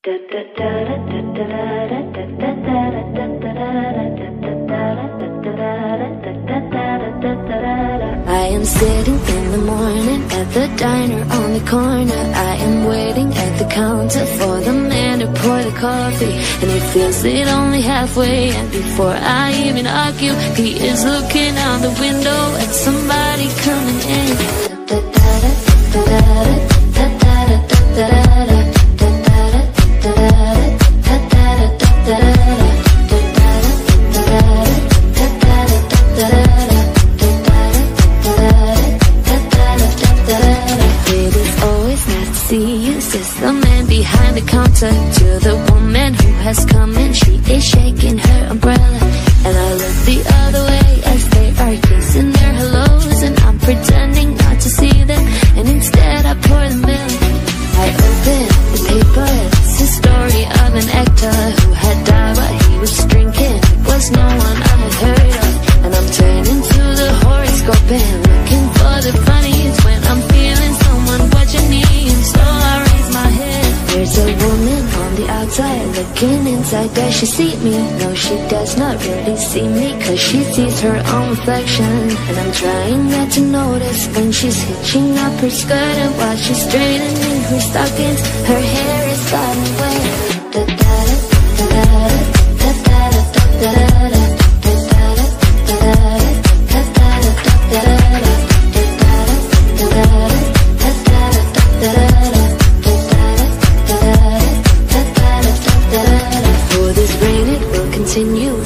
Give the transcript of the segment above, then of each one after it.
I am sitting in the morning at the diner on the corner. I am waiting at the counter for the man to pour the coffee, and he fills it only halfway. And before I even argue, he is looking out the window at somebody coming in. The man behind the counter to the woman who has come in. She is shaking her umbrella, and I look the other way as they are kissing their hellos, and I'm pretending not to see them, and instead I pour the milk. I open the paper. It's the story of an actor who had died while he was drinking. It was no one I had heard of, and I'm turning to the horoscope and looking for the funnies when I'm feeling someone watching me, and so I raise my head. There's a woman on the outside looking inside. Does she see me? No, she does not really see me, cause she sees her own reflection. And I'm trying not to notice when she's hitching up her skirt, and while she's straightening her stockings, her hair is sliding away.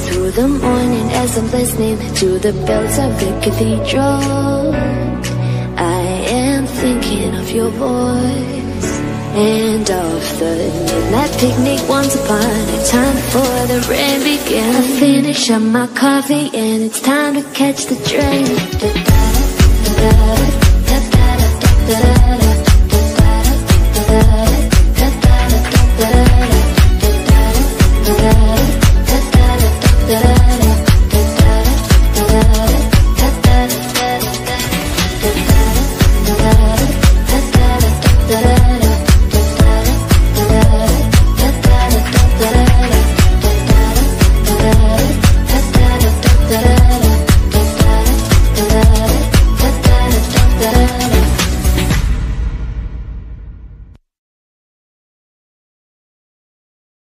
Through the morning as I'm listening to the bells of the cathedral, I am thinking of your voice and of the midnight picnic once upon a time before the rain began. I finish up my coffee and it's time to catch the train.